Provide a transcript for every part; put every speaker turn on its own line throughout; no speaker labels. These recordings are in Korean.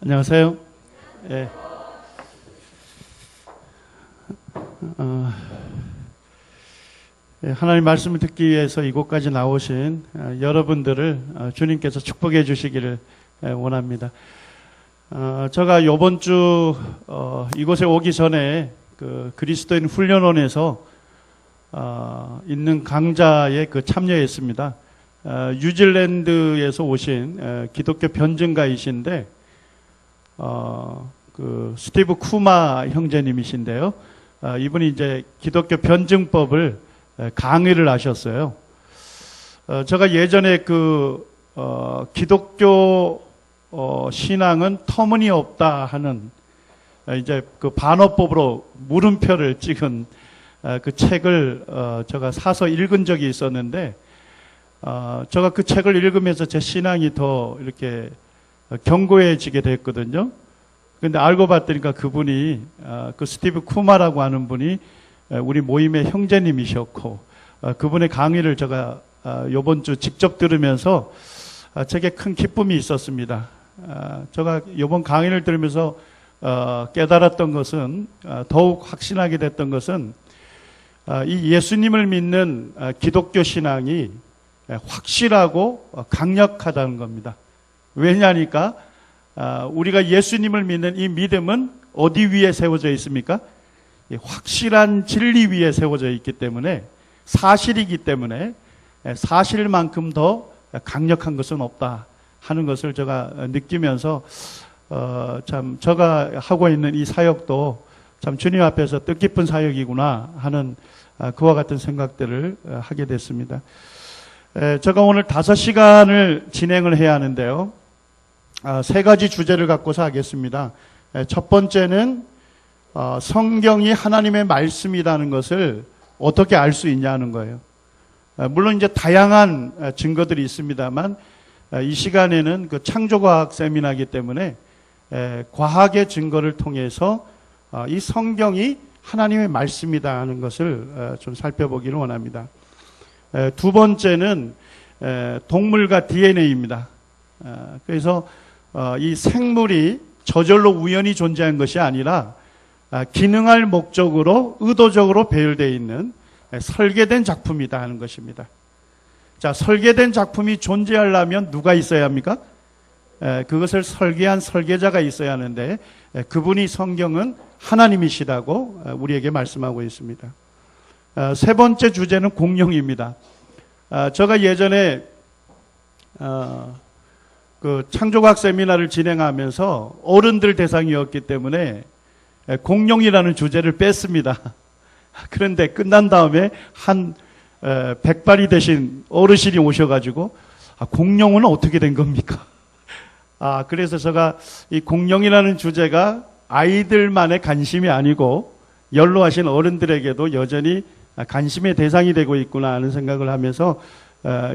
안녕하세요. 예. 하나님 말씀을 듣기 위해서 이곳까지 나오신 여러분들을 주님께서 축복해 주시기를 원합니다. 제가 이번 주 이곳에 오기 전에 그 그리스도인 훈련원에서 있는 강좌에 참여했습니다. 뉴질랜드에서 오신 기독교 변증가이신데 그 스티브 쿠마 형제님이신데요. 이분이 이제 기독교 변증법을 강의를 하셨어요. 제가 예전에 기독교 신앙은 터무니없다 하는 이제 그 반어법으로 물음표를 찍은 그 책을 제가 사서 읽은 적이 있었는데, 제가 그 책을 읽으면서 제 신앙이 더 이렇게 견고해지게 됐거든요. 근데 알고 봤더니까 그분이 그 스티브 쿠마라고 하는 분이 우리 모임의 형제님이셨고, 그분의 강의를 제가 이번 주 직접 들으면서 제게 큰 기쁨이 있었습니다. 제가 이번 강의를 들으면서 깨달았던 것은, 더욱 확신하게 됐던 것은, 이 예수님을 믿는 기독교 신앙이 확실하고 강력하다는 겁니다. 왜냐하니까 우리가 예수님을 믿는 이 믿음은 어디 위에 세워져 있습니까? 확실한 진리 위에 세워져 있기 때문에, 사실이기 때문에 사실만큼 더 강력한 것은 없다 하는 것을 제가 느끼면서 참 제가 하고 있는 이 사역도 참 주님 앞에서 뜻깊은 사역이구나 하는 그와 같은 생각들을 하게 됐습니다. 제가 오늘 5시간을 진행을 해야 하는데요. 3가지 주제를 갖고서 하겠습니다. 첫 번째는 성경이 하나님의 말씀이라는 것을 어떻게 알 수 있냐는 거예요. 물론 이제 다양한 증거들이 있습니다만, 이 시간에는 그 창조과학 세미나이기 때문에 과학의 증거를 통해서 이 성경이 하나님의 말씀이다 하는 것을 좀 살펴보기를 원합니다. 두 번째는 동물과 DNA입니다. 그래서 이 생물이 저절로 우연히 존재한 것이 아니라 기능할 목적으로 의도적으로 배열되어 있는 설계된 작품이다 하는 것입니다. 자, 설계된 작품이 존재하려면 누가 있어야 합니까? 그것을 설계한 설계자가 있어야 하는데, 그분이 성경은 하나님이시라고 우리에게 말씀하고 있습니다. 세 번째 주제는 공룡입니다. 제가 예전에 그 창조과학 세미나를 진행하면서 어른들 대상이었기 때문에 공룡이라는 주제를 뺐습니다. 그런데 끝난 다음에 한 백발이 되신 어르신이 오셔가지고, 공룡은 어떻게 된 겁니까? 그래서 제가 이 공룡이라는 주제가 아이들만의 관심이 아니고 연로하신 어른들에게도 여전히 관심의 대상이 되고 있구나 하는 생각을 하면서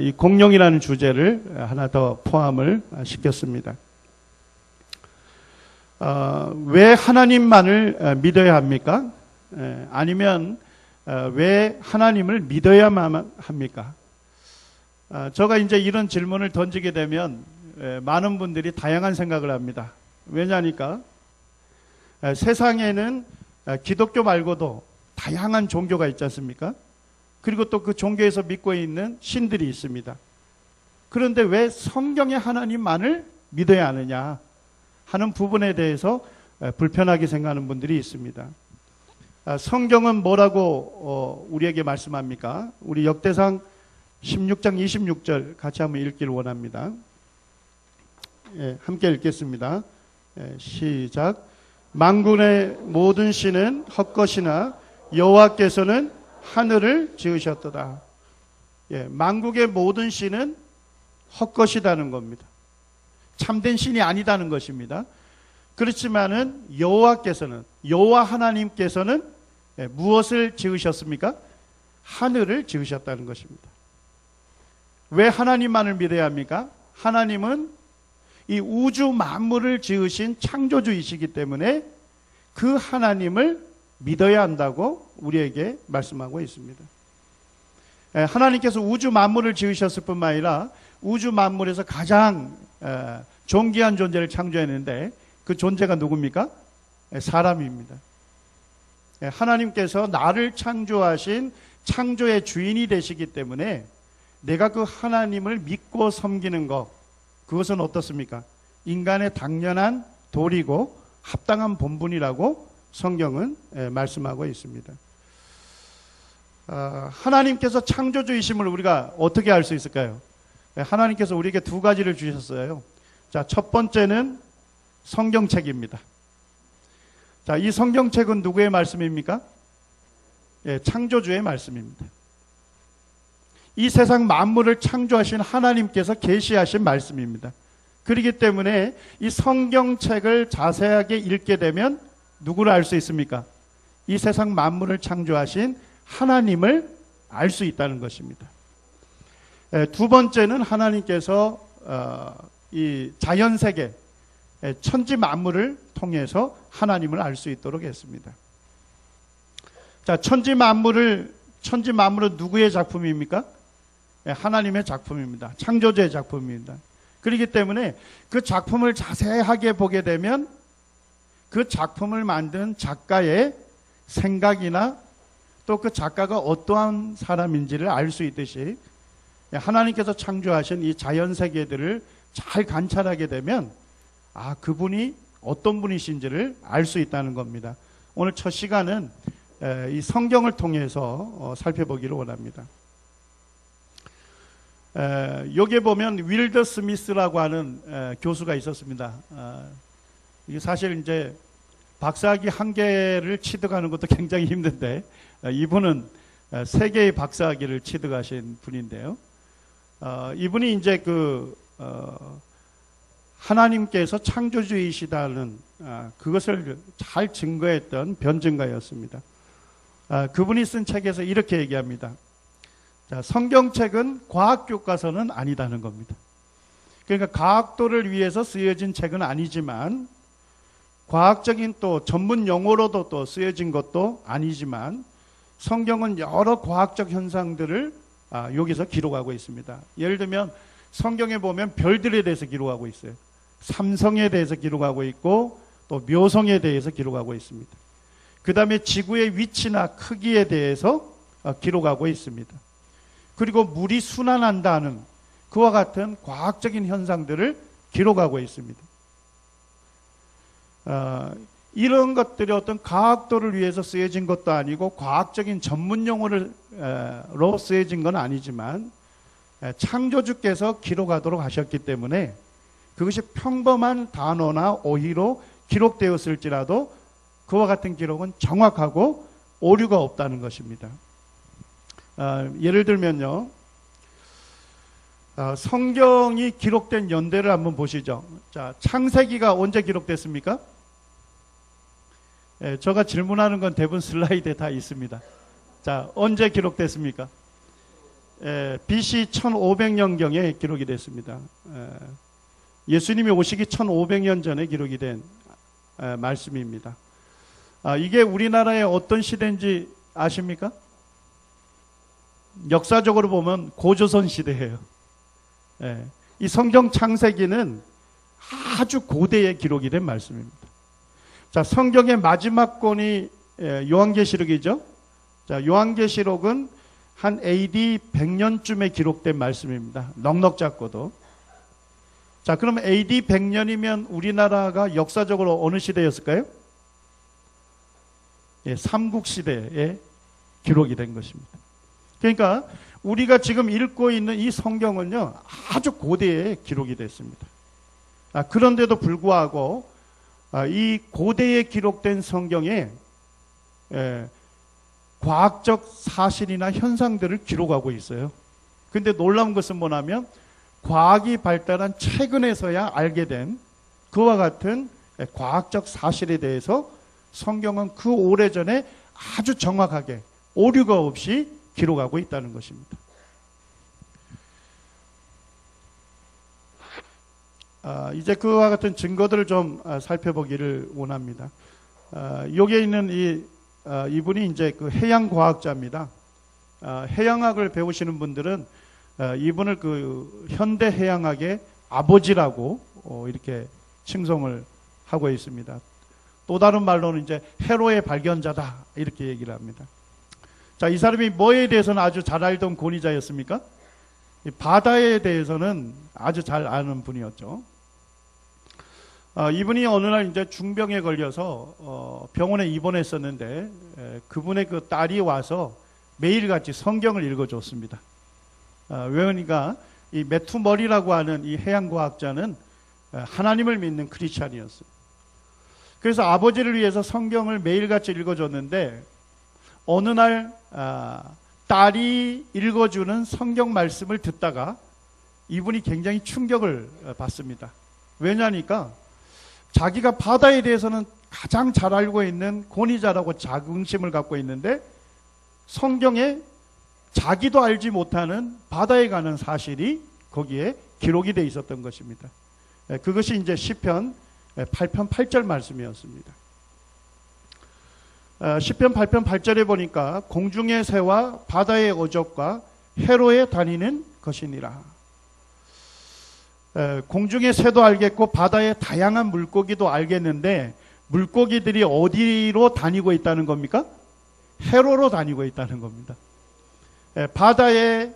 이 공룡이라는 주제를 하나 더 포함을 시켰습니다. 왜 하나님만을 믿어야 합니까? 아니면 왜 하나님을 믿어야만 합니까? 제가 이제 이런 질문을 던지게 되면 많은 분들이 다양한 생각을 합니다. 왜냐하니까 세상에는 기독교 말고도 다양한 종교가 있지 않습니까? 그리고 또 그 종교에서 믿고 있는 신들이 있습니다. 그런데 왜 성경의 하나님만을 믿어야 하느냐 하는 부분에 대해서 불편하게 생각하는 분들이 있습니다. 성경은 뭐라고 우리에게 말씀합니까? 우리 역대상 16장 26절 같이 한번 읽기를 원합니다. 함께 읽겠습니다. 시작. 만군의 모든 신은 헛것이나 여호와께서는 하늘을 지으셨도다. 만국의 모든 신은 헛것이라는 겁니다. 참된 신이 아니다는 것입니다. 그렇지만은 여호와께서는, 여호와 하나님께서는 무엇을 지으셨습니까? 하늘을 지으셨다는 것입니다. 왜 하나님만을 믿어야 합니까? 하나님은 이 우주 만물을 지으신 창조주이시기 때문에 그 하나님을 믿어야 한다고 우리에게 말씀하고 있습니다. 하나님께서 우주 만물을 지으셨을 뿐만 아니라 우주 만물에서 가장 존귀한 존재를 창조했는데 그 존재가 누굽니까? 사람입니다. 하나님께서 나를 창조하신 창조의 주인이 되시기 때문에 내가 그 하나님을 믿고 섬기는 것, 그것은 어떻습니까? 인간의 당연한 도리고 합당한 본분이라고 성경은 말씀하고 있습니다. 하나님께서 창조주이심을 우리가 어떻게 알 수 있을까요? 하나님께서 우리에게 두 가지를 주셨어요. 자, 첫 번째는 성경책입니다. 자, 이 성경책은 누구의 말씀입니까? 창조주의 말씀입니다. 이 세상 만물을 창조하신 하나님께서 계시하신 말씀입니다. 그렇기 때문에 이 성경책을 자세하게 읽게 되면 누구를 알 수 있습니까? 이 세상 만물을 창조하신 하나님을 알 수 있다는 것입니다. 두 번째는 하나님께서 이 자연세계, 천지 만물을 통해서 하나님을 알 수 있도록 했습니다. 자, 천지 만물은 누구의 작품입니까? 하나님의 작품입니다. 창조주의 작품입니다. 그렇기 때문에 그 작품을 자세하게 보게 되면 그 작품을 만든 작가의 생각이나 또 그 작가가 어떠한 사람인지를 알 수 있듯이 하나님께서 창조하신 이 자연세계들을 잘 관찰하게 되면 그분이 어떤 분이신지를 알 수 있다는 겁니다. 오늘 첫 시간은 이 성경을 통해서 살펴보기를 원합니다. 여기에 보면 윌더 스미스라고 하는 교수가 있었습니다. 이게 사실 이제 박사학위 한 개를 취득하는 것도 굉장히 힘든데 이분은 세 개의 박사학위를 취득하신 분인데요. 이분이 이제 하나님께서 창조주이시다는 그것을 잘 증거했던 변증가였습니다. 그분이 쓴 책에서 이렇게 얘기합니다. 자, 성경책은 과학교과서는 아니다는 겁니다. 그러니까 과학도를 위해서 쓰여진 책은 아니지만 과학적인 또 전문 용어로도 또 쓰여진 것도 아니지만 성경은 여러 과학적 현상들을 여기서 기록하고 있습니다. 예를 들면 성경에 보면 별들에 대해서 기록하고 있어요. 삼성에 대해서 기록하고 있고 또 묘성에 대해서 기록하고 있습니다. 그 다음에 지구의 위치나 크기에 대해서 기록하고 있습니다. 그리고 물이 순환한다는 그와 같은 과학적인 현상들을 기록하고 있습니다. 이런 것들이 어떤 과학도를 위해서 쓰여진 것도 아니고 과학적인 전문 용어로 쓰여진 건 아니지만 창조주께서 기록하도록 하셨기 때문에 그것이 평범한 단어나 어휘로 기록되었을지라도 그와 같은 기록은 정확하고 오류가 없다는 것입니다. 예를 들면요, 성경이 기록된 연대를 한번 보시죠. 자, 창세기가 언제 기록됐습니까? 제가 질문하는 건 대부분 슬라이드에 다 있습니다. 자, 언제 기록됐습니까? BC 1500년경에 기록이 됐습니다. 예수님이 오시기 1500년 전에 기록이 된 말씀입니다. 이게 우리나라의 어떤 시대인지 아십니까? 역사적으로 보면 고조선 시대예요. 이 성경 창세기는 아주 고대에 기록이 된 말씀입니다. 자, 성경의 마지막 권이 요한계시록이죠. 자, 요한계시록은 한 AD 100년쯤에 기록된 말씀입니다. 넉넉 잡고도. 자, 그럼 AD 100년이면 우리나라가 역사적으로 어느 시대였을까요? 삼국시대에 기록이 된 것입니다. 그러니까 우리가 지금 읽고 있는 이 성경은요, 아주 고대에 기록이 됐습니다. 그런데도 불구하고 이 고대에 기록된 성경에 과학적 사실이나 현상들을 기록하고 있어요. 근데 놀라운 것은 뭐냐면 과학이 발달한 최근에서야 알게 된 그와 같은 과학적 사실에 대해서 성경은 그 오래전에 아주 정확하게 오류가 없이 기록하고 있다는 것입니다. 이제 그와 같은 증거들을 좀 살펴보기를 원합니다. 여기에 있는 이분이 이제 그 해양과학자입니다. 해양학을 배우시는 분들은 이분을 그 현대 해양학의 아버지라고 이렇게 칭송을 하고 있습니다. 또 다른 말로는 이제 헤로의 발견자다 이렇게 얘기를 합니다. 자, 이 사람이 뭐에 대해서는 아주 잘 알던 권위자였습니까? 이 바다에 대해서는 아주 잘 아는 분이었죠. 이분이 어느 날 이제 중병에 걸려서 병원에 입원했었는데 그분의 그 딸이 와서 매일같이 성경을 읽어줬습니다. 그러니까 이 매튜 머리라고 하는 이 해양과학자는 하나님을 믿는 크리스찬이었어요. 그래서 아버지를 위해서 성경을 매일같이 읽어줬는데 어느 날 딸이 읽어주는 성경 말씀을 듣다가 이분이 굉장히 충격을 받습니다. 왜냐니까 자기가 바다에 대해서는 가장 잘 알고 있는 권위자라고 자긍심을 갖고 있는데 성경에 자기도 알지 못하는 바다에 가는 사실이 거기에 기록이 되어 있었던 것입니다. 그것이 이제 시편 8편 8절 말씀이었습니다. 시편 8편 8절에 보니까 공중의 새와 바다의 어족과 해로에 다니는 것이니라. 공중의 새도 알겠고 바다의 다양한 물고기도 알겠는데 물고기들이 어디로 다니고 있다는 겁니까? 해로로 다니고 있다는 겁니다. 바다에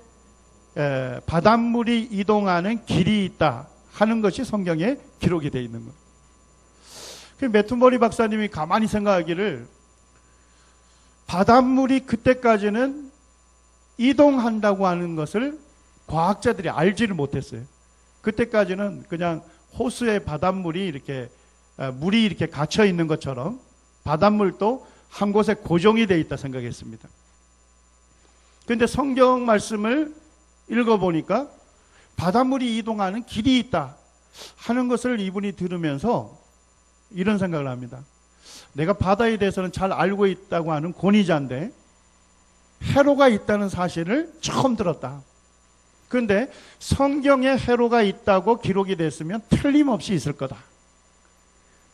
바닷물이 이동하는 길이 있다 하는 것이 성경에 기록이 되어 있는 거예요. 매튜 머리 박사님이 가만히 생각하기를 바닷물이 그때까지는 이동한다고 하는 것을 과학자들이 알지를 못했어요. 그때까지는 그냥 호수에 바닷물이 이렇게 물이 이렇게 갇혀 있는 것처럼 바닷물도 한 곳에 고정이 되어 있다 생각했습니다. 그런데 성경 말씀을 읽어보니까 바닷물이 이동하는 길이 있다 하는 것을 이분이 들으면서 이런 생각을 합니다. 내가 바다에 대해서는 잘 알고 있다고 하는 권위자인데 해로가 있다는 사실을 처음 들었다. 그런데 성경에 해로가 있다고 기록이 됐으면 틀림없이 있을 거다.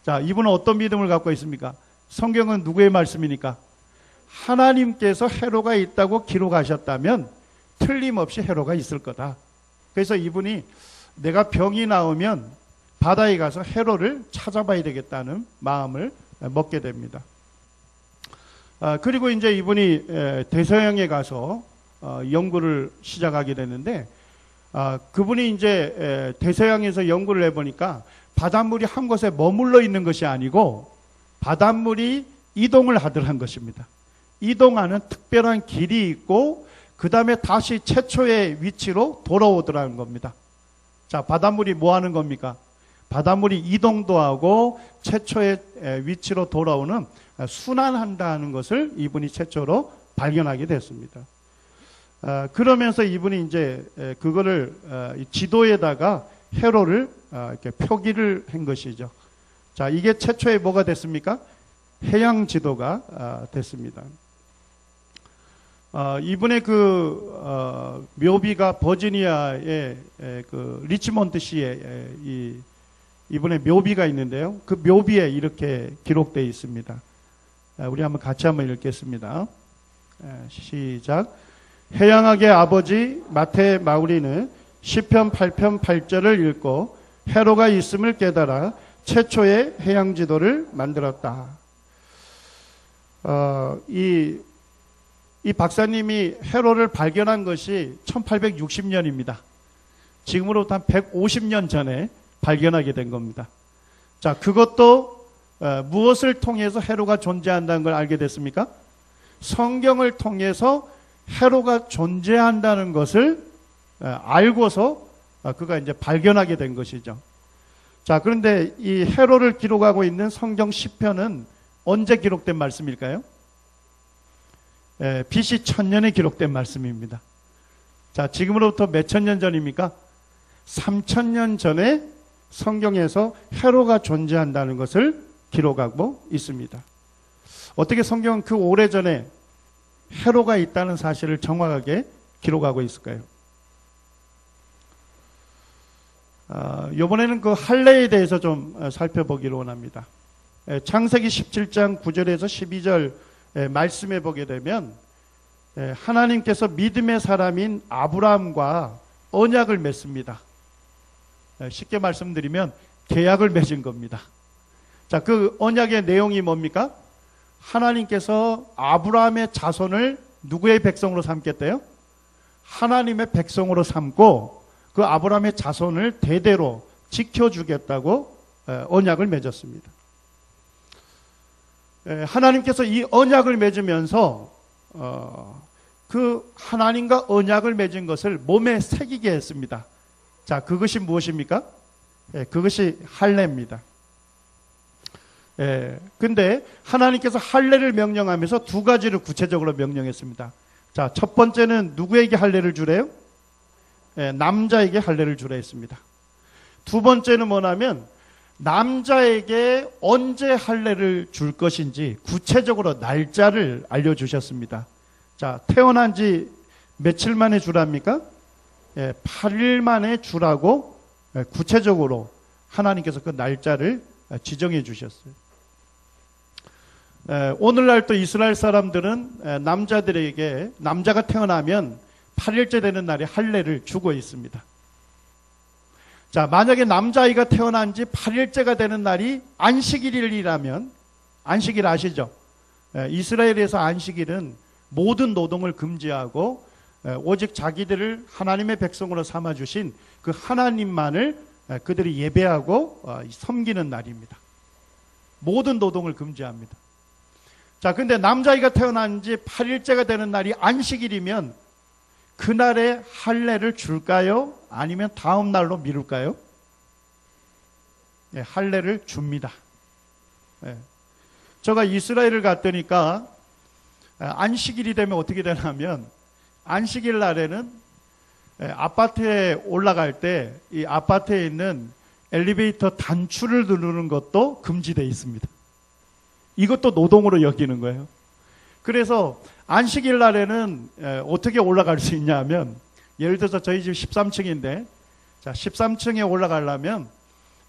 자, 이분은 어떤 믿음을 갖고 있습니까? 성경은 누구의 말씀이니까? 하나님께서 해로가 있다고 기록하셨다면 틀림없이 해로가 있을 거다. 그래서 이분이 내가 병이 나오면 바다에 가서 해로를 찾아봐야 되겠다는 마음을 먹게 됩니다. 그리고 이제 이분이 대서양에 가서 연구를 시작하게 됐는데 그분이 이제 대서양에서 연구를 해보니까 바닷물이 한 곳에 머물러 있는 것이 아니고 바닷물이 이동을 하더란 것입니다. 이동하는 특별한 길이 있고 그 다음에 다시 최초의 위치로 돌아오더라는 겁니다. 자, 바닷물이 뭐 하는 겁니까? 바닷물이 이동도 하고 최초의 위치로 돌아오는 순환한다는 것을 이분이 최초로 발견하게 됐습니다. 그러면서 이분이 이제 그거를 지도에다가 해로를 이렇게 표기를 한 것이죠. 자, 이게 최초의 뭐가 됐습니까? 해양 지도가 됐습니다. 이분의 그 묘비가 버지니아의 그 리치몬드 시에 이분의 묘비가 있는데요. 그 묘비에 이렇게 기록되어 있습니다. 우리 한번 같이 한번 읽겠습니다. 시작. 해양학의 아버지 마태 마우리는 시편 8편 8절을 읽고 해로가 있음을 깨달아 최초의 해양 지도를 만들었다. 이 박사님이 해로를 발견한 것이 1860년입니다. 지금으로부터 한 150년 전에 발견하게 된 겁니다. 자, 그것도 무엇을 통해서 해로가 존재한다는 걸 알게 됐습니까? 성경을 통해서 해로가 존재한다는 것을 알고서 그가 이제 발견하게 된 것이죠. 자, 그런데 이 해로를 기록하고 있는 성경 시편은 언제 기록된 말씀일까요? BC 1000년에 기록된 말씀입니다. 자, 지금으로부터 몇천 년 전입니까? 3000년 전에 성경에서 해로가 존재한다는 것을 기록하고 있습니다. 어떻게 성경은 그 오래전에 해로가 있다는 사실을 정확하게 기록하고 있을까요? 이번에는 그 할례에 대해서 좀 살펴보기로 원합니다. 창세기 17장 9절에서 12절 말씀해 보게 되면 하나님께서 믿음의 사람인 아브라함과 언약을 맺습니다. 쉽게 말씀드리면 계약을 맺은 겁니다. 자, 그 언약의 내용이 뭡니까? 하나님께서 아브라함의 자손을 누구의 백성으로 삼겠대요? 하나님의 백성으로 삼고 그 아브라함의 자손을 대대로 지켜주겠다고 언약을 맺었습니다. 하나님께서 이 언약을 맺으면서 그 하나님과 언약을 맺은 것을 몸에 새기게 했습니다. 자, 그것이 무엇입니까? 그것이 할례입니다. 근데 하나님께서 할례를 명령하면서 두 가지를 구체적으로 명령했습니다. 자, 첫 번째는 누구에게 할례를 주래요? 남자에게 할례를 주라 했습니다. 두 번째는 뭐냐면 남자에게 언제 할례를 줄 것인지 구체적으로 날짜를 알려주셨습니다. 자, 태어난 지 며칠 만에 주랍니까? 8일 만에 주라고 구체적으로 하나님께서 그 날짜를 지정해 주셨어요. 오늘날 또 이스라엘 사람들은 남자가 태어나면 8일째 되는 날에 할례를 주고 있습니다. 자, 만약에 남자아이가 태어난 지 8일째가 되는 날이 안식일이라면, 안식일 아시죠? 이스라엘에서 안식일은 모든 노동을 금지하고 오직 자기들을 하나님의 백성으로 삼아주신 그 하나님만을 그들이 예배하고 섬기는 날입니다. 모든 노동을 금지합니다. 자, 근데 남자아이가 태어난 지 8일째가 되는 날이 안식일이면 그날에 할례를 줄까요? 아니면 다음 날로 미룰까요? 할례를 줍니다. 제가 이스라엘을 갔더니까 안식일이 되면 어떻게 되냐면 안식일 날에는 아파트에 올라갈 때 이 아파트에 있는 엘리베이터 단추를 누르는 것도 금지되어 있습니다. 이것도 노동으로 여기는 거예요. 그래서 안식일 날에는 어떻게 올라갈 수 있냐면, 예를 들어서 저희 집 13층인데, 자, 13층에 올라가려면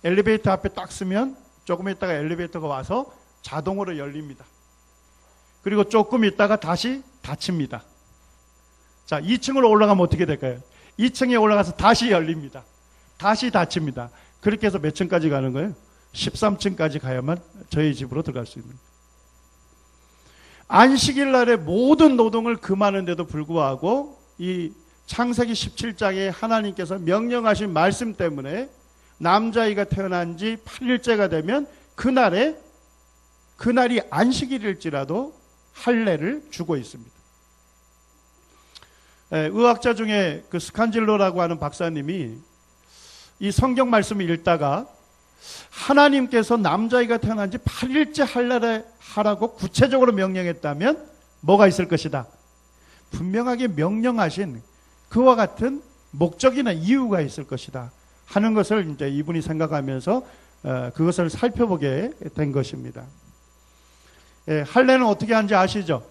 엘리베이터 앞에 딱 쓰면 조금 있다가 엘리베이터가 와서 자동으로 열립니다. 그리고 조금 있다가 다시 닫힙니다. 자, 2층으로 올라가면 어떻게 될까요? 2층에 올라가서 다시 열립니다. 다시 닫힙니다. 그렇게 해서 몇 층까지 가는 거예요? 13층까지 가야만 저희 집으로 들어갈 수 있는 거예요. 안식일 날에 모든 노동을 금하는데도 불구하고 이 창세기 17장에 하나님께서 명령하신 말씀 때문에 남자아이가 태어난 지 8일째가 되면 그날이 안식일일지라도 할례를 주고 있습니다. 의학자 중에 그 스칸질로라고 하는 박사님이 이 성경 말씀을 읽다가 하나님께서 남자아이가 태어난 지 8일째 할례를 하라고 구체적으로 명령했다면 뭐가 있을 것이다. 분명하게 명령하신 그와 같은 목적이나 이유가 있을 것이다 하는 것을 이제 이분이 생각하면서 그것을 살펴보게 된 것입니다. 할례는 어떻게 하는지 아시죠?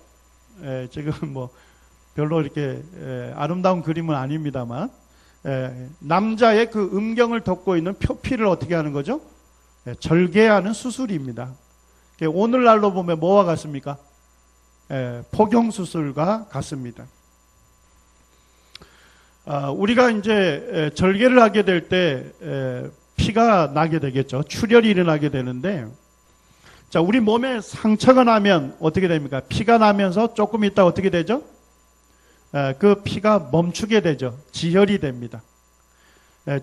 지금 뭐 별로 이렇게 아름다운 그림은 아닙니다만 남자의 그 음경을 덮고 있는 표피를 어떻게 하는 거죠? 절개하는 수술입니다. 오늘날로 보면 뭐와 같습니까? 포경수술과 같습니다. 우리가 이제 절개를 하게 될 때 피가 나게 되겠죠. 출혈이 일어나게 되는데, 자, 우리 몸에 상처가 나면 어떻게 됩니까? 피가 나면서 조금 있다 어떻게 되죠? 그 피가 멈추게 되죠. 지혈이 됩니다.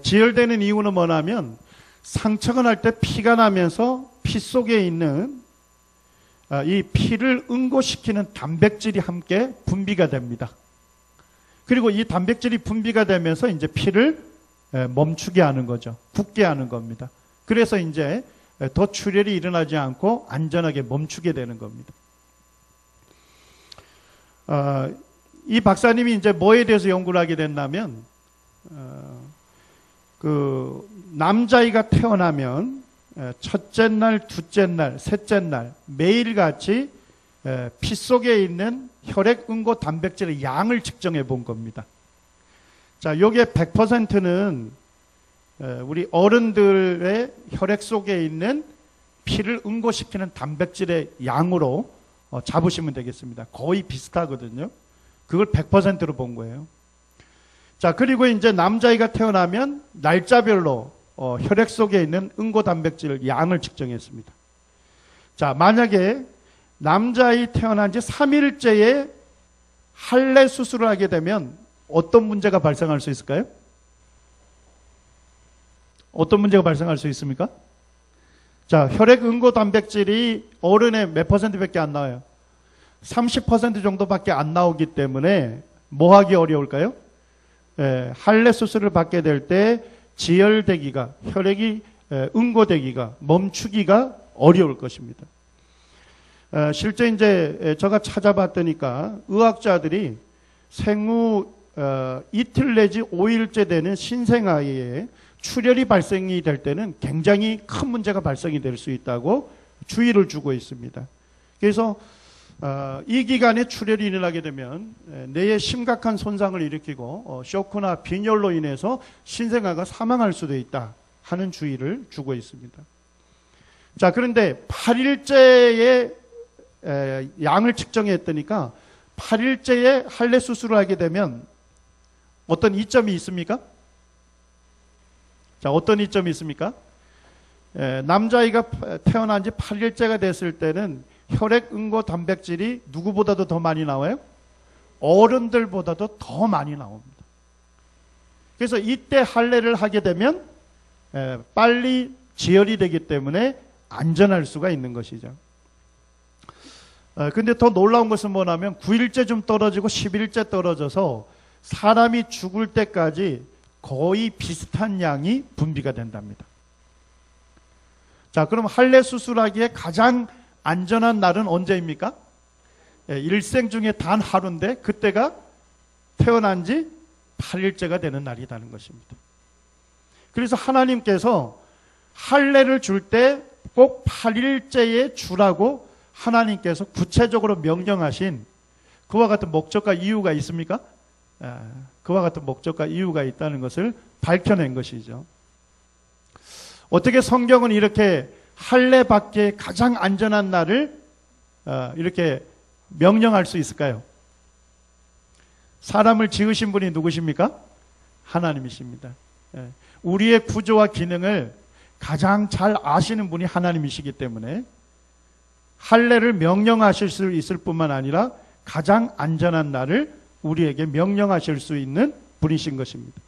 지혈되는 이유는 뭐냐면 상처가 날 때 피가 나면서 피 속에 있는 이 피를 응고시키는 단백질이 함께 분비가 됩니다. 그리고 이 단백질이 분비가 되면서 이제 피를 멈추게 하는 거죠. 굳게 하는 겁니다. 그래서 이제 더 출혈이 일어나지 않고 안전하게 멈추게 되는 겁니다. 이 박사님이 이제 뭐에 대해서 연구를 하게 됐냐면, 그 남자아이가 태어나면 첫째 날, 둘째 날, 셋째 날 매일같이 피 속에 있는 혈액 응고 단백질의 양을 측정해 본 겁니다. 자, 요게 100%는 우리 어른들의 혈액 속에 있는 피를 응고시키는 단백질의 양으로 잡으시면 되겠습니다. 거의 비슷하거든요. 그걸 100%로 본 거예요. 자, 그리고 이제 남자아이가 태어나면 날짜별로 혈액 속에 있는 응고 단백질 양을 측정했습니다. 자, 만약에 남자아이 태어난 지 3일째에 할례 수술을 하게 되면 어떤 문제가 발생할 수 있을까요? 어떤 문제가 발생할 수 있습니까? 자, 혈액 응고 단백질이 어른의 몇 %밖에 안 나와요? 30% 정도밖에 안 나오기 때문에 뭐 하기 어려울까요? 할례 수술을 받게 될 때 지혈되기가, 혈액이 응고되기가, 멈추기가 어려울 것입니다. 실제 이제 제가 찾아봤더니까 의학자들이 생후 이틀 내지 5일째 되는 신생아이에 출혈이 발생이 될 때는 굉장히 큰 문제가 발생이 될 수 있다고 주의를 주고 있습니다. 그래서 이 기간에 출혈이 일어나게 되면 뇌에 심각한 손상을 일으키고 쇼크나 빈혈로 인해서 신생아가 사망할 수도 있다 하는 주의를 주고 있습니다. 자, 그런데 8일째에 양을 측정했더니까 8일째에 할례 수술을 하게 되면 어떤 이점이 있습니까? 자, 어떤 이점이 있습니까? 남자아이가 태어난 지 8일째가 됐을 때는 혈액 응고 단백질이 누구보다도 더 많이 나와요? 어른들보다도 더 많이 나옵니다. 그래서 이때 할례를 하게 되면 빨리 지혈이 되기 때문에 안전할 수가 있는 것이죠. 근데 더 놀라운 것은 뭐냐면 9일째 좀 떨어지고 10일째 떨어져서 사람이 죽을 때까지 거의 비슷한 양이 분비가 된답니다. 자, 그럼 할례 수술하기에 가장 안전한 날은 언제입니까? 일생 중에 단 하루인데 그때가 태어난 지 8일째가 되는 날이라는 것입니다. 그래서 하나님께서 할례를 줄 때 꼭 8일째에 주라고 하나님께서 구체적으로 명령하신 그와 같은 목적과 이유가 있습니까? 그와 같은 목적과 이유가 있다는 것을 밝혀낸 것이죠. 어떻게 성경은 이렇게 할례 받기에 가장 안전한 날을 이렇게 명령할 수 있을까요? 사람을 지으신 분이 누구십니까? 하나님이십니다. 우리의 구조와 기능을 가장 잘 아시는 분이 하나님이시기 때문에 할례를 명령하실 수 있을 뿐만 아니라 가장 안전한 날을 우리에게 명령하실 수 있는 분이신 것입니다.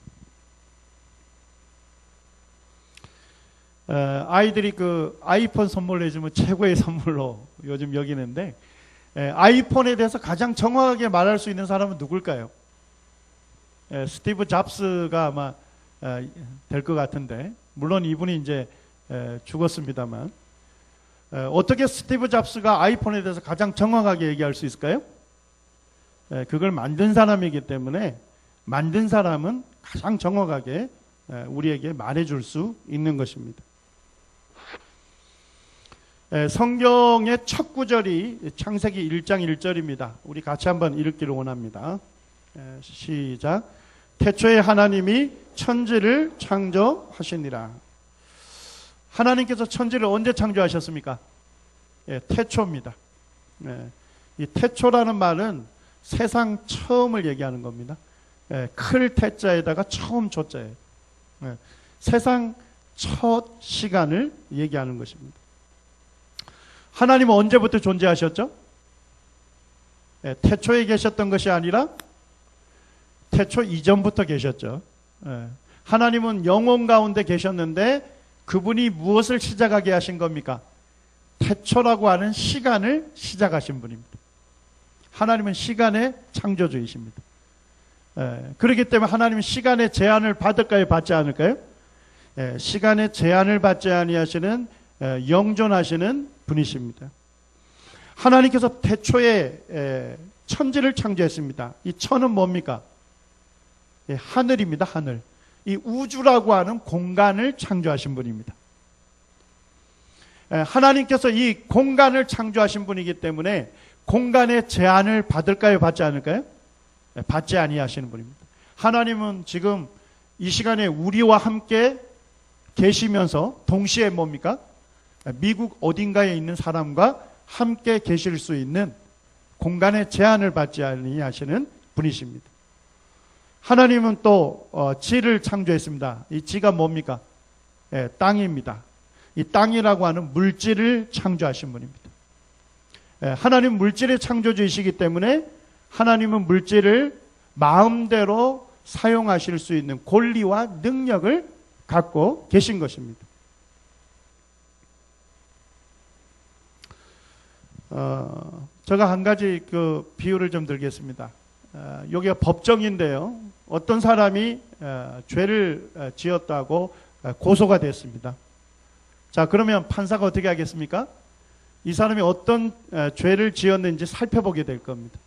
아이들이 그 아이폰 선물해주면 최고의 선물로 요즘 여기는데 아이폰에 대해서 가장 정확하게 말할 수 있는 사람은 누굴까요? 스티브 잡스가 아마 될 것 같은데, 물론 이분이 이제 죽었습니다만, 어떻게 스티브 잡스가 아이폰에 대해서 가장 정확하게 얘기할 수 있을까요? 그걸 만든 사람이기 때문에 만든 사람은 가장 정확하게 우리에게 말해줄 수 있는 것입니다. 성경의 첫 구절이 창세기 1장 1절입니다. 우리 같이 한번 읽기를 원합니다. 시작. 태초에 하나님이 천지를 창조하시니라. 하나님께서 천지를 언제 창조하셨습니까? 태초입니다. 이 태초라는 말은 세상 처음을 얘기하는 겁니다. 클 태자에다가 처음 조자예요. 세상 첫 시간을 얘기하는 것입니다. 하나님은 언제부터 존재하셨죠? 태초에 계셨던 것이 아니라 태초 이전부터 계셨죠. 하나님은 영혼 가운데 계셨는데 그분이 무엇을 시작하게 하신 겁니까? 태초라고 하는 시간을 시작하신 분입니다. 하나님은 시간의 창조주이십니다. 그렇기 때문에 하나님은 시간의 제한을 받을까요? 받지 않을까요? 시간의 제한을 받지 아니하시는 영존하시는 분이십니다. 하나님께서 태초에 천지를 창조했습니다. 이 천은 뭡니까? 하늘입니다. 하늘. 이 우주라고 하는 공간을 창조하신 분입니다. 하나님께서 이 공간을 창조하신 분이기 때문에 공간의 제한을 받을까요? 받지 않을까요? 받지 아니하시는 분입니다. 하나님은 지금 이 시간에 우리와 함께 계시면서 동시에 뭡니까? 미국 어딘가에 있는 사람과 함께 계실 수 있는 공간의 제한을 받지 아니하시는 분이십니다. 하나님은 또 지를 창조했습니다. 이 지가 뭡니까? 땅입니다. 이 땅이라고 하는 물질을 창조하신 분입니다. 하나님 물질의 창조주이시기 때문에 하나님은 물질을 마음대로 사용하실 수 있는 권리와 능력을 갖고 계신 것입니다. 제가 한 가지 그 비유를 좀 들겠습니다. 여기가 법정인데요. 어떤 사람이 죄를 지었다고 고소가 됐습니다. 자, 그러면 판사가 어떻게 하겠습니까? 이 사람이 어떤 죄를 지었는지 살펴보게 될 겁니다.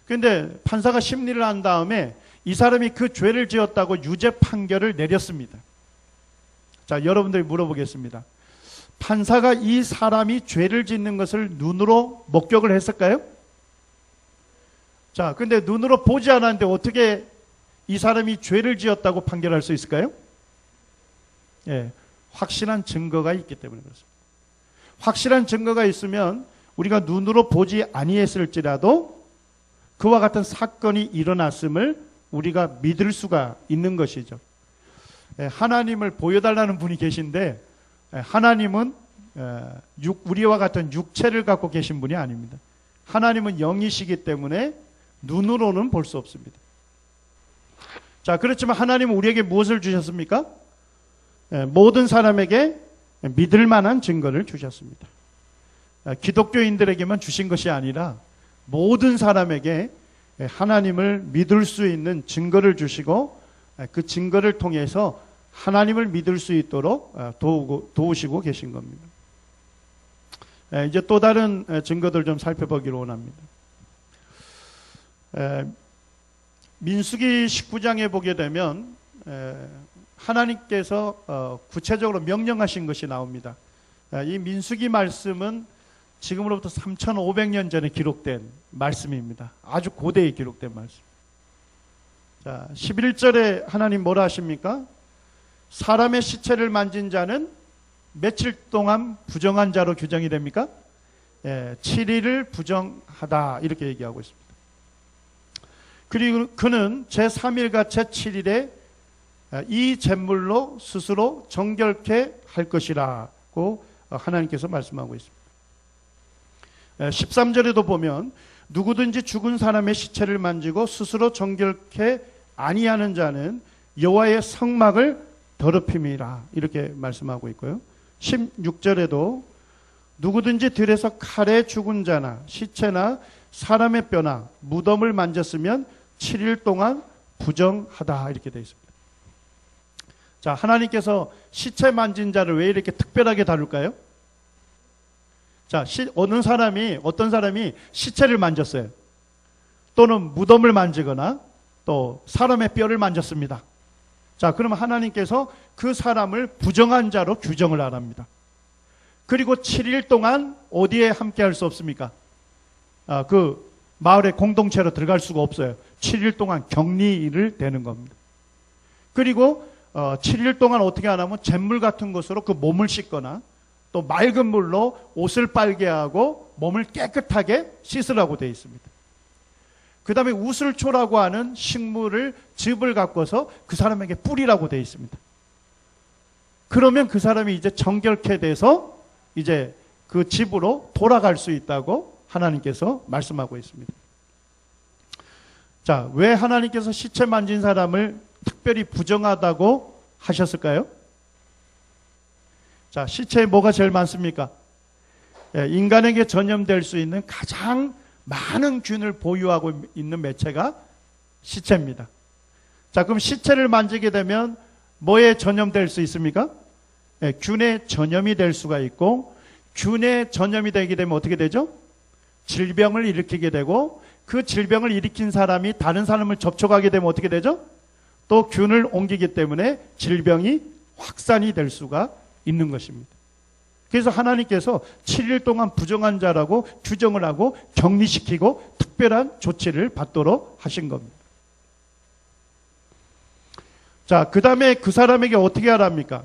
그런데 판사가 심리를 한 다음에 이 사람이 그 죄를 지었다고 유죄 판결을 내렸습니다. 자, 여러분들이 물어보겠습니다. 판사가 이 사람이 죄를 짓는 것을 눈으로 목격을 했을까요? 자, 근데 눈으로 보지 않았는데 어떻게 이 사람이 죄를 지었다고 판결할 수 있을까요? 예, 확실한 증거가 있기 때문에 그렇습니다. 확실한 증거가 있으면 우리가 눈으로 보지 아니했을지라도 그와 같은 사건이 일어났음을 우리가 믿을 수가 있는 것이죠. 예, 하나님을 보여달라는 분이 계신데 하나님은 우리와 같은 육체를 갖고 계신 분이 아닙니다. 하나님은 영이시기 때문에 눈으로는 볼 수 없습니다. 자, 그렇지만 하나님은 우리에게 무엇을 주셨습니까? 모든 사람에게 믿을 만한 증거를 주셨습니다. 기독교인들에게만 주신 것이 아니라 모든 사람에게 하나님을 믿을 수 있는 증거를 주시고 그 증거를 통해서 하나님을 믿을 수 있도록 도우시고 계신 겁니다. 이제 또 다른 증거들 좀 살펴보기로 원합니다. 민수기 19장에 보게 되면 하나님께서 구체적으로 명령하신 것이 나옵니다. 이 민수기 말씀은 지금으로부터 3,500년 전에 기록된 말씀입니다. 아주 고대에 기록된 말씀. 자, 11절에 하나님 뭐라 하십니까? 사람의 시체를 만진 자는 며칠 동안 부정한 자로 규정이 됩니까? 7일을 부정하다 이렇게 얘기하고 있습니다. 그리고 그는 제3일과 제7일에 이 제물로 스스로 정결케 할 것이라고 하나님께서 말씀하고 있습니다. 13절에도 보면 누구든지 죽은 사람의 시체를 만지고 스스로 정결케 아니하는 자는 여호와의 성막을 더럽힘이라 이렇게 말씀하고 있고요. 16절에도 누구든지 들에서 칼에 죽은 자나 시체나 사람의 뼈나 무덤을 만졌으면 7일 동안 부정하다 이렇게 되어 있습니다. 자, 하나님께서 시체 만진 자를 왜 이렇게 특별하게 다룰까요? 자, 어떤 사람이 시체를 만졌어요. 또는 무덤을 만지거나 또 사람의 뼈를 만졌습니다. 자, 그러면 하나님께서 그 사람을 부정한 자로 규정을 안 합니다. 그리고 7일 동안 어디에 함께 할 수 없습니까? 그 마을의 공동체로 들어갈 수가 없어요. 7일 동안 격리를 되는 겁니다. 그리고 7일 동안 어떻게 하냐면 잿물 같은 것으로 그 몸을 씻거나 또 맑은 물로 옷을 빨게 하고 몸을 깨끗하게 씻으라고 되어 있습니다. 그 다음에 우슬초라고 하는 식물을 즙을 갖고서 그 사람에게 뿌리라고 되어 있습니다. 그러면 그 사람이 이제 정결케 돼서 이제 그 집으로 돌아갈 수 있다고 하나님께서 말씀하고 있습니다. 자, 왜 하나님께서 시체 만진 사람을 특별히 부정하다고 하셨을까요? 자, 시체에 뭐가 제일 많습니까? 인간에게 전염될 수 있는 가장 많은 균을 보유하고 있는 매체가 시체입니다. 자, 그럼 시체를 만지게 되면 뭐에 전염될 수 있습니까? 균에 전염이 될 수가 있고, 균에 전염이 되게 되면 어떻게 되죠? 질병을 일으키게 되고, 그 질병을 일으킨 사람이 다른 사람을 접촉하게 되면 어떻게 되죠? 또 균을 옮기기 때문에 질병이 확산이 될 수가 있는 것입니다. 그래서 하나님께서 7일 동안 부정한 자라고 규정을 하고 격리시키고 특별한 조치를 받도록 하신 겁니다. 자, 그 다음에 그 사람에게 어떻게 하랍니까?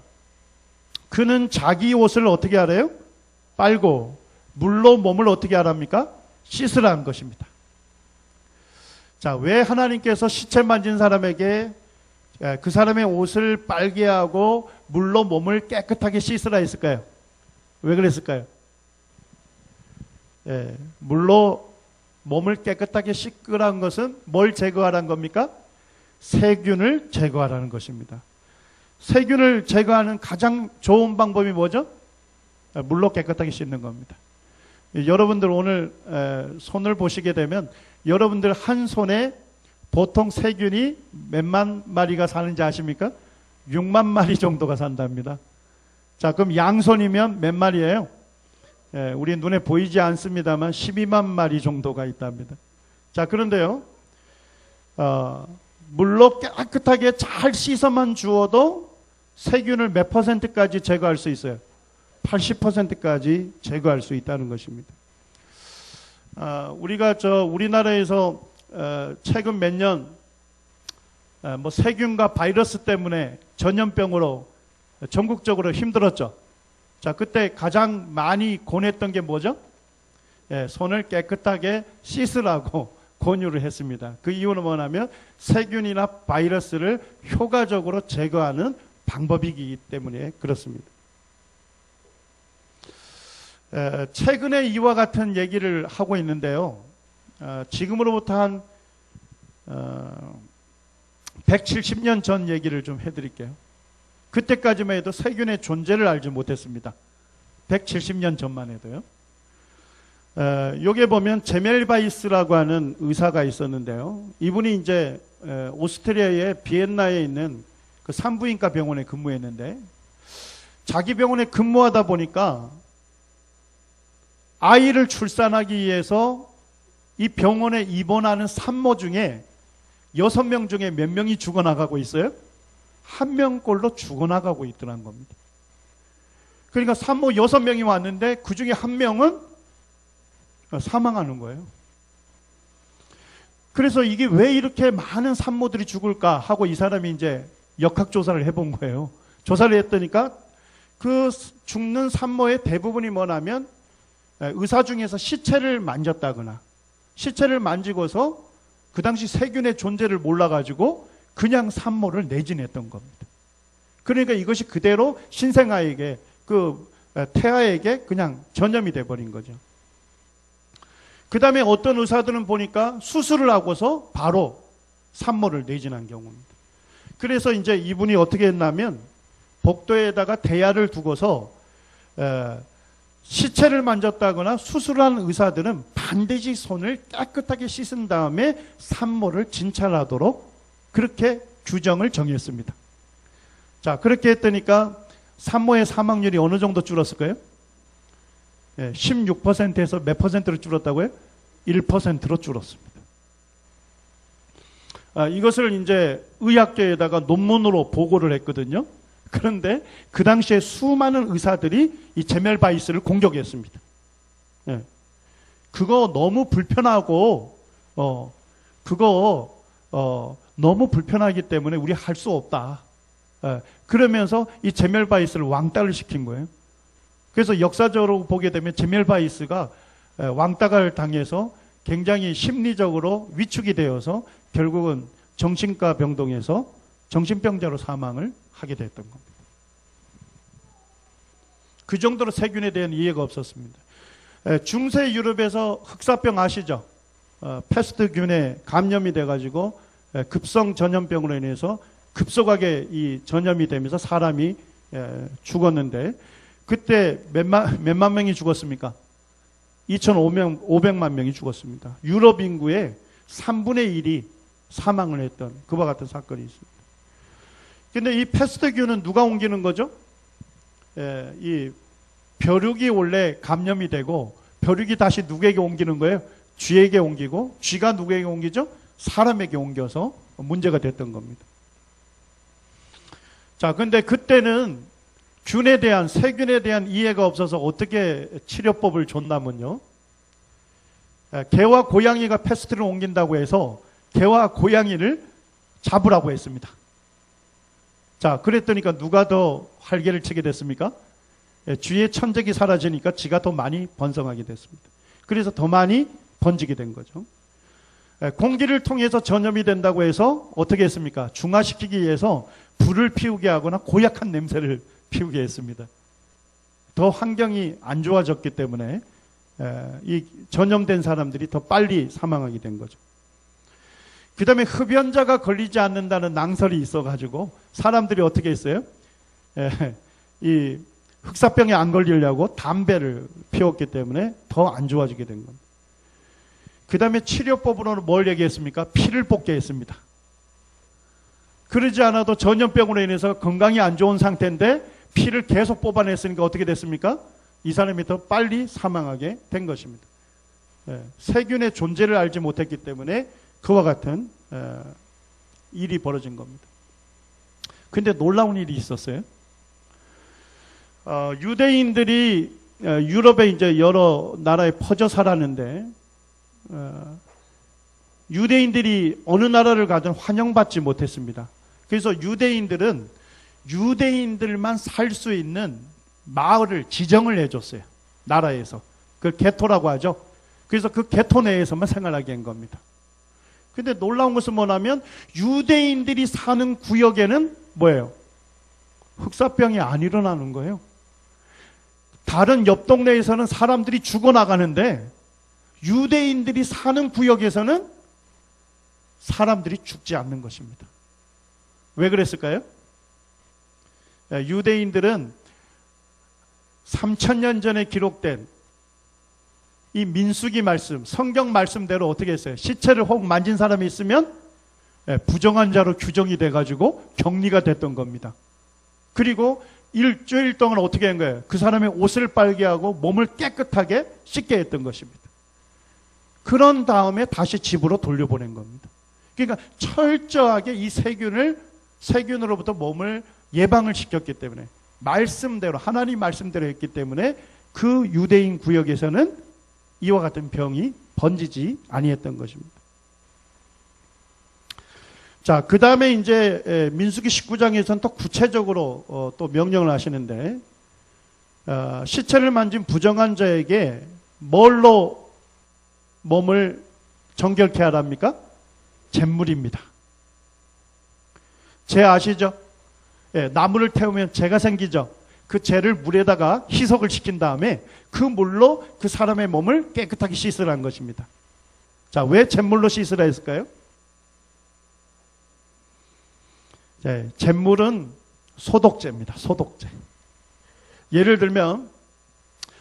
그는 자기 옷을 어떻게 하래요? 빨고 물로 몸을 어떻게 하랍니까? 씻으라는 것입니다. 자, 왜 하나님께서 시체 만진 사람에게 그 사람의 옷을 빨게 하고 물로 몸을 깨끗하게 씻으라 했을까요? 왜 그랬을까요? 물로 몸을 깨끗하게 씻으라는 것은 뭘 제거하라는 겁니까? 세균을 제거하라는 것입니다. 세균을 제거하는 가장 좋은 방법이 뭐죠? 물로 깨끗하게 씻는 겁니다. 여러분들 오늘 손을 보시게 되면 여러분들 한 손에 보통 세균이 몇만 마리가 사는지 아십니까? 6만 마리 정도가 산답니다. 자, 그럼 양손이면 몇 마리예요? 우리 눈에 보이지 않습니다만 12만 마리 정도가 있답니다. 자, 그런데요, 물로 깨끗하게 잘 씻어만 주어도 세균을 몇 %까지 제거할 수 있어요? 80%까지 제거할 수 있다는 것입니다. 우리가 우리나라에서 최근 몇 년 세균과 바이러스 때문에 전염병으로 전국적으로 힘들었죠. 자, 그때 가장 많이 권했던 게 뭐죠? 손을 깨끗하게 씻으라고 권유를 했습니다. 그 이유는 뭐냐면 세균이나 바이러스를 효과적으로 제거하는 방법이기 때문에 그렇습니다. 최근에 이와 같은 얘기를 하고 있는데요. 지금으로부터 한 170년 전 얘기를 좀 해드릴게요. 그때까지만 해도 세균의 존재를 알지 못했습니다. 170년 전만 해도요. 여기에 보면 제멜바이스라고 하는 의사가 있었는데요. 이분이 이제 오스트리아의 비엔나에 있는 그 산부인과 병원에 근무했는데 자기 병원에 근무하다 보니까 아이를 출산하기 위해서 이 병원에 입원하는 산모 중에 6명 중에 몇 명이 죽어나가고 있어요? 1명꼴로 죽어나가고 있더란 겁니다. 그러니까 산모 6명이 왔는데 그 중에 1명은 사망하는 거예요. 그래서 이게 왜 이렇게 많은 산모들이 죽을까 하고 이 사람이 이제 역학조사를 해본 거예요. 조사를 했더니까 그 죽는 산모의 대부분이 뭐냐면 의사 중에서 시체를 만졌다거나 시체를 만지고서 그 당시 세균의 존재를 몰라가지고 그냥 산모를 내진했던 겁니다. 그러니까 이것이 그대로 신생아에게 그 태아에게 그냥 전염이 돼버린 거죠. 그 다음에 어떤 의사들은 보니까 수술을 하고서 바로 산모를 내진한 경우입니다. 그래서 이제 이분이 어떻게 했냐면 복도에다가 대야를 두고서 시체를 만졌다거나 수술한 의사들은 반드시 손을 깨끗하게 씻은 다음에 산모를 진찰하도록 그렇게 규정을 정했습니다. 자, 그렇게 했더니까 산모의 사망률이 어느 정도 줄었을까요? 16%에서 몇 %로 줄었다고요? 1%로 줄었습니다. 이것을 이제 의학계에다가 논문으로 보고를 했거든요. 그런데 그 당시에 수많은 의사들이 이 제멜바이스를 공격했습니다. 그거 너무 불편하고 너무 불편하기 때문에 우리 할 수 없다. 그러면서 이 제멜바이스를 왕따를 시킨 거예요. 그래서 역사적으로 보게 되면 제멜바이스가 왕따를 당해서 굉장히 심리적으로 위축이 되어서 결국은 정신과 병동에서 정신병자로 사망을 하게 됐던 겁니다. 그 정도로 세균에 대한 이해가 없었습니다. 중세 유럽에서 흑사병 아시죠? 패스트균에 감염이 돼가지고 급성 전염병으로 인해서 급속하게 이 전염이 되면서 사람이 죽었는데 그때 몇만 명이 죽었습니까? 2,500만 명이 죽었습니다. 유럽 인구의 3분의 1이 사망을 했던 그와 같은 사건이 있습니다. 근데 이 패스트균은 누가 옮기는 거죠? 이 벼룩이 원래 감염이 되고 벼룩이 다시 누구에게 옮기는 거예요? 쥐에게 옮기고 쥐가 누구에게 옮기죠? 사람에게 옮겨서 문제가 됐던 겁니다. 자, 근데 그때는 균에 대한 세균에 대한 이해가 없어서 어떻게 치료법을 줬냐면요. 개와 고양이가 패스트를 옮긴다고 해서 개와 고양이를 잡으라고 했습니다. 자, 그랬더니까 누가 더 활개를 치게 됐습니까? 쥐의 천적이 사라지니까 쥐가 더 많이 번성하게 됐습니다. 그래서 더 많이 번지게 된 거죠. 공기를 통해서 전염이 된다고 해서 어떻게 했습니까? 중화시키기 위해서 불을 피우게 하거나 고약한 냄새를 피우게 했습니다. 더 환경이 안 좋아졌기 때문에 이 전염된 사람들이 더 빨리 사망하게 된 거죠. 그 다음에 흡연자가 걸리지 않는다는 낭설이 있어가지고 사람들이 어떻게 했어요? 이 흑사병에 안 걸리려고 담배를 피웠기 때문에 더 안 좋아지게 된 겁니다. 그 다음에 치료법으로는 뭘 얘기했습니까? 피를 뽑게 했습니다. 그러지 않아도 전염병으로 인해서 건강이 안 좋은 상태인데 피를 계속 뽑아냈으니까 어떻게 됐습니까? 이 사람이 더 빨리 사망하게 된 것입니다. 세균의 존재를 알지 못했기 때문에 그와 같은 일이 벌어진 겁니다. 근데 놀라운 일이 있었어요. 유대인들이 유럽에 이제 여러 나라에 퍼져 살았는데 유대인들이 어느 나라를 가든 환영받지 못했습니다. 그래서 유대인들은 유대인들만 살 수 있는 마을을 지정을 해줬어요. 나라에서. 그걸 게토라고 하죠. 그래서 그 게토 내에서만 생활하게 한 겁니다. 근데 놀라운 것은 뭐냐면 유대인들이 사는 구역에는 뭐예요? 흑사병이 안 일어나는 거예요. 다른 옆 동네에서는 사람들이 죽어나가는데 유대인들이 사는 구역에서는 사람들이 죽지 않는 것입니다. 왜 그랬을까요? 유대인들은 3000년 전에 기록된 이 민수기 말씀, 성경 말씀대로 어떻게 했어요? 시체를 혹 만진 사람이 있으면 부정한 자로 규정이 돼가지고 격리가 됐던 겁니다. 그리고 일주일 동안 어떻게 한 거예요? 그 사람의 옷을 빨게 하고 몸을 깨끗하게 씻게 했던 것입니다. 그런 다음에 다시 집으로 돌려보낸 겁니다. 그러니까 철저하게 이 세균으로부터 몸을 예방을 시켰기 때문에 말씀대로 하나님 말씀대로 했기 때문에 그 유대인 구역에서는 이와 같은 병이 번지지 아니했던 것입니다. 자, 그 다음에 이제 민수기 19장에서는 또 구체적으로 또 명령을 하시는데 시체를 만진 부정한 자에게 뭘로 몸을 정결케 하랍니까? 잿물입니다. 재 아시죠? 나무를 태우면 재가 생기죠. 그 재를 물에다가 희석을 시킨 다음에 그 물로 그 사람의 몸을 깨끗하게 씻으라는 것입니다. 자, 왜 잿물로 씻으라 했을까요? 잿물은 소독제입니다. 소독제. 예를 들면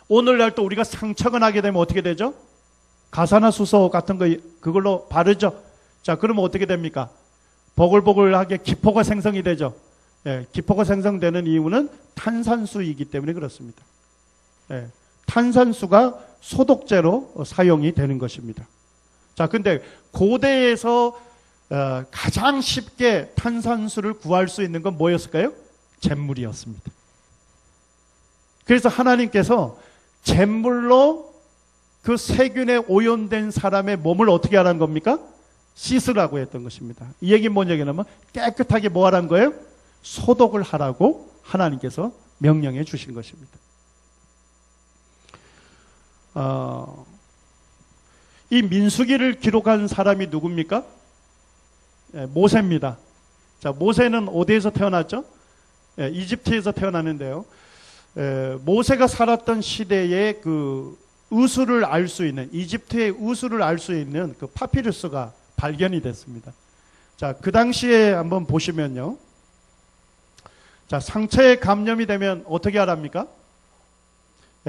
오늘날 또 우리가 상처가 나게 되면 어떻게 되죠? 가사나수소 같은 거 그걸로 바르죠. 자, 그러면 어떻게 됩니까? 보글보글하게 기포가 생성이 되죠. 기포가 생성되는 이유는 탄산수이기 때문에 그렇습니다. 탄산수가 소독제로 사용이 되는 것입니다. 자, 근데 고대에서 가장 쉽게 탄산수를 구할 수 있는 건 뭐였을까요? 잿물이었습니다. 그래서 하나님께서 잿물로 그 세균에 오염된 사람의 몸을 어떻게 하라는 겁니까? 씻으라고 했던 것입니다. 이 얘기는 뭔 얘기냐면 깨끗하게 뭐 하라는 거예요? 소독을 하라고 하나님께서 명령해 주신 것입니다. 이 민수기를 기록한 사람이 누굽니까? 모세입니다. 자, 모세는 어디에서 태어났죠? 이집트에서 태어났는데요. 모세가 살았던 시대에 그 의수를 알 수 있는, 이집트의 의수를 알 수 있는 그 파피루스가 발견이 됐습니다. 자, 그 당시에 한번 보시면요. 자, 상처에 감염이 되면 어떻게 하랍니까?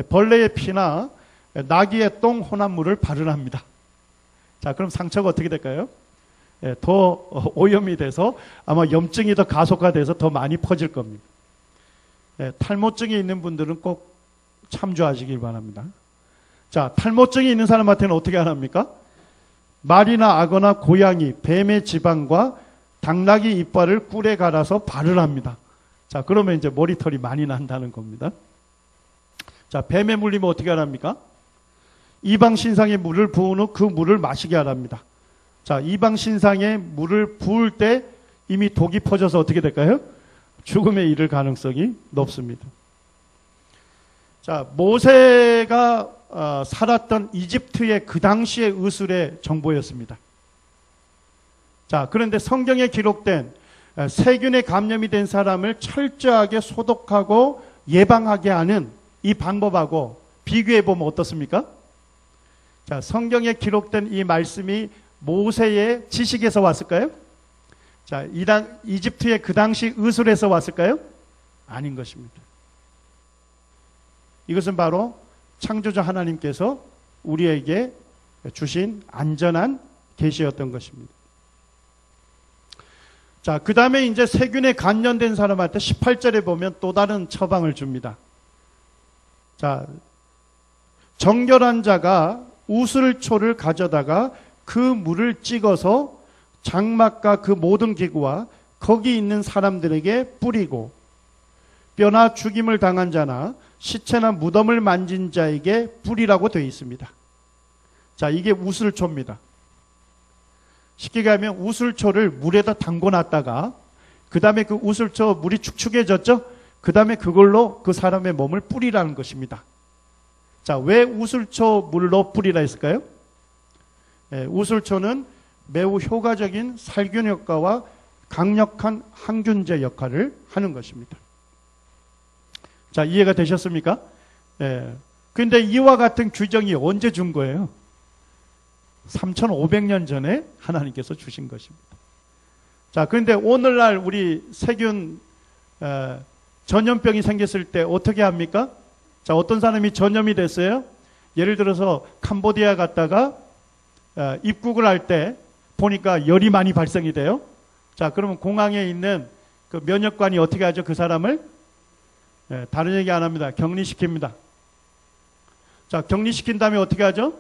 벌레의 피나 나귀의 똥 혼합물을 바르랍니다. 자, 그럼 상처가 어떻게 될까요? 더 오염이 돼서 아마 염증이 더 가속화돼서 더 많이 퍼질 겁니다. 탈모증이 있는 분들은 꼭 참조하시길 바랍니다. 자, 탈모증이 있는 사람한테는 어떻게 하랍니까? 말이나 악어나 고양이, 뱀의 지방과 당나귀 이빨을 꿀에 갈아서 바르랍니다. 자, 그러면 이제 머리털이 많이 난다는 겁니다. 자, 뱀에 물리면 어떻게 하랍니까? 이방 신상에 물을 부은 후 그 물을 마시게 하랍니다. 자, 이방 신상에 물을 부을 때 이미 독이 퍼져서 어떻게 될까요? 죽음에 이를 가능성이 높습니다. 자, 모세가 살았던 이집트의 그 당시의 의술의 정보였습니다. 자, 그런데 성경에 기록된 세균에 감염이 된 사람을 철저하게 소독하고 예방하게 하는 이 방법하고 비교해 보면 어떻습니까? 자, 성경에 기록된 이 말씀이 모세의 지식에서 왔을까요? 자, 이집트의 그 당시 의술에서 왔을까요? 아닌 것입니다. 이것은 바로 창조자 하나님께서 우리에게 주신 안전한 계시였던 것입니다. 자, 그 다음에 이제 세균에 감염된 사람한테 18절에 보면 또 다른 처방을 줍니다. 자, 정결한 자가 우슬초를 가져다가 그 물을 찍어서 장막과 그 모든 기구와 거기 있는 사람들에게 뿌리고 뼈나 죽임을 당한 자나 시체나 무덤을 만진 자에게 뿌리라고 되어 있습니다. 자, 이게 우슬초입니다. 쉽게 가면 우슬초를 물에다 담궈놨다가 그 다음에 그 우슬초 물이 축축해졌죠? 그 다음에 그걸로 그 사람의 몸을 뿌리라는 것입니다. 자, 왜 우슬초 물로 뿌리라 했을까요? 우슬초는 매우 효과적인 살균 효과와 강력한 항균제 역할을 하는 것입니다. 자, 이해가 되셨습니까? 근데 이와 같은 규정이 언제 준 거예요? 3,500년 전에 하나님께서 주신 것입니다. 자, 그런데 오늘날 우리 세균 전염병이 생겼을 때 어떻게 합니까? 자, 어떤 사람이 전염이 됐어요? 예를 들어서 캄보디아 갔다가 입국을 할 때 보니까 열이 많이 발생이 돼요. 자, 그러면 공항에 있는 그 면역관이 어떻게 하죠? 그 사람을 다른 얘기 안 합니다. 격리시킵니다. 자, 격리시킨 다음에 어떻게 하죠?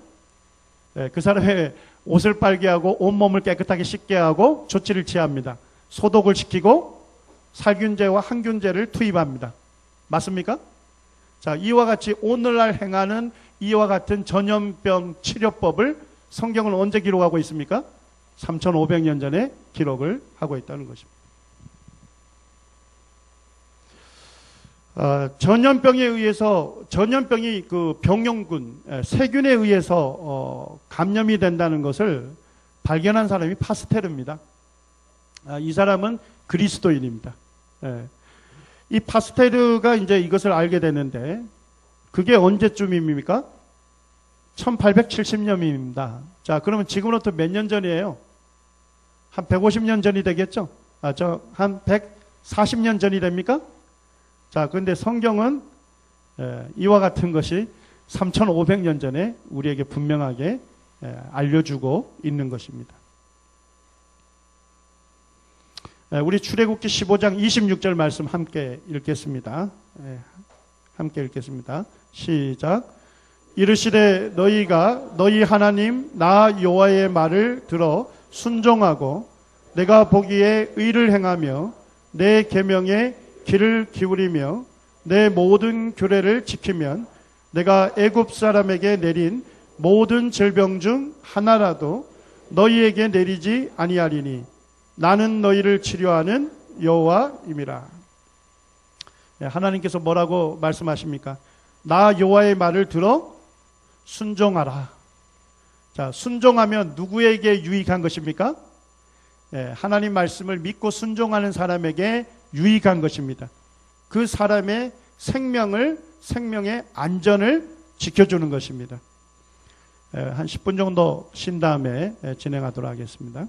그 사람의 옷을 빨게 하고 온몸을 깨끗하게 씻게 하고 조치를 취합니다. 소독을 시키고 살균제와 항균제를 투입합니다. 맞습니까? 자, 이와 같이 오늘날 행하는 이와 같은 전염병 치료법을 성경은 언제 기록하고 있습니까? 3,500년 전에 기록을 하고 있다는 것입니다. 전염병에 의해서 전염병이 그 병용군 세균에 의해서 감염이 된다는 것을 발견한 사람이 파스테르입니다. 이 사람은 그리스도인입니다. 이 파스테르가 이제 이것을 알게 되는데 그게 언제쯤입니까? 1870년입니다. 자, 그러면 지금으로부터 몇 년 전이에요? 한 150년 전이 되겠죠? 한 140년 전이 됩니까? 자, 그런데 성경은 이와 같은 것이 3,500년 전에 우리에게 분명하게 알려주고 있는 것입니다. 우리 출애굽기 15장 26절 말씀 함께 읽겠습니다. 함께 읽겠습니다. 시작. 이르시되 너희가 너희 하나님 나 여호와의 말을 들어 순종하고 내가 보기에 의를 행하며 내 계명에 귀를 기울이며 내 모든 규례를 지키면 내가 애굽 사람에게 내린 모든 질병 중 하나라도 너희에게 내리지 아니하리니 나는 너희를 치료하는 여호와임이라. 하나님께서 뭐라고 말씀하십니까? 나 여호와의 말을 들어 순종하라. 자, 순종하면 누구에게 유익한 것입니까? 하나님 말씀을 믿고 순종하는 사람에게 유익한 것입니다. 그 사람의 생명의 안전을 지켜주는 것입니다. 한 10분 정도 쉰 다음에 진행하도록 하겠습니다.